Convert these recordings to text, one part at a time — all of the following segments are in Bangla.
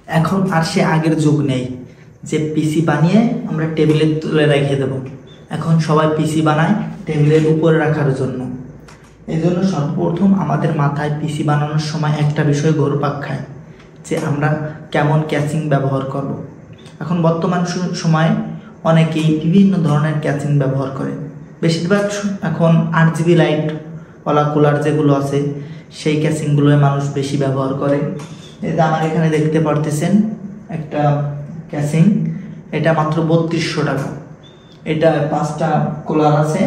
এখন আর সে আগের যুগ নেই যে পিসি বানিয়ে আমরা টেবিলে তুলে রেখে দেব। এখন সবাই পিসি বানায় টেবিলের উপরে রাখার জন্য। এই জন্য সর্বপ্রথম আমাদের মাথায় পিসি বানানোর সময় একটা বিষয় ঘুরপাক খায় যে আমরা কেমন ক্যাচিং ব্যবহার করব। এখন বর্তমান সময়ে অনেকেই বিভিন্ন ধরনের ক্যাচিং ব্যবহার করে। বেশিরভাগ এখন RGB লাইটওয়ালা কুলার যেগুলো আছে সেই ক্যাচিংগুলোই মানুষ বেশি ব্যবহার করে। এই যে আমার এখানে দেখতে পারতেছেন একটা ক্যাচিং, এটা মাত্র 3200 টাকা। এটা 5টা কুলার আছে,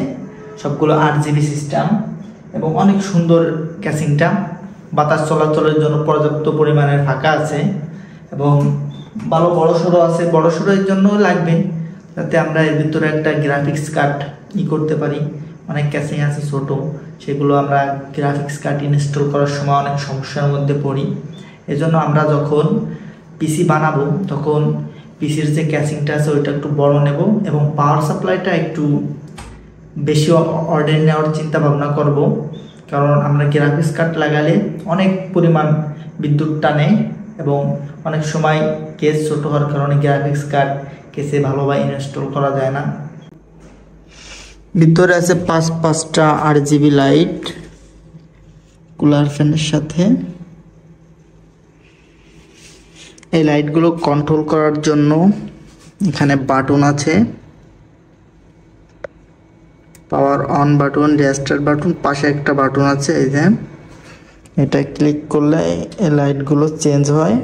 সবগুলো RGB সিস্টেম এবং অনেক সুন্দর ক্যাচিংটা। বাতাস চলাচলের জন্য পর্যাপ্ত পরিমাণের ফাঁকা আছে এবং ভালো বড়সড় আছে। বড়সড়ের জন্য লাগবে যাতে আমরা এর ভিতরে একটা গ্রাফিক্স কার্ড করতে পারি। অনেক ক্যাচিং আছে ছোট, সেগুলো আমরা গ্রাফিক্স কার্ড ইনস্টল করার সময় অনেক সমস্যার মধ্যে পড়ি। এজন্য আমরা যখন পিসি বানাবো তখন পিসির যে ক্যাচিংটা আছে ওইটা একটু বড় নেব এবং পাওয়ার সাপ্লাইটা একটু বেশি অর্ডার নেওয়ার চিন্তা ভাবনা করব, কারণ আমরা গ্রাফিক্স কার্ড লাগালে অনেক পরিমাণ বিদ্যুৎ টানে এবং অনেক সময় কেস ছোট হওয়ার কারণে গ্রাফিক্স কার্ড কেসে ভালোভাবে ইনস্টল করা যায় না। ভিতরে আছে 5টা RGB লাইট কুলার ফ্যানের সাথে। এই লাইটগুলো কন্ট্রোল করার জন্য এখানে বাটন আছে, power on button, restart button, পাশে একটা বাটন আছে। এই যে এটা ক্লিক করলে এই লাইটগুলো চেঞ্জ হয়,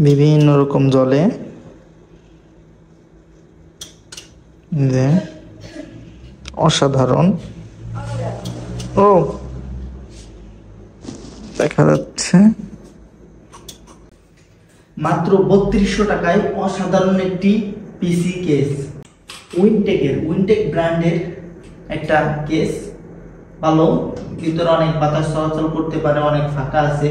বিভিন্ন রকম জ্বলে। যে অসাধারণ দেখা যাচ্ছে। মাত্র 3200 টাকায় অসাধারণ একটি পিসি কেস, উইনটেক ব্র্যান্ডের একটা কেস। ভালো, ভিতরে অনেক বাতাস চলাচল করতে পারে, অনেক ফাঁকা আছে।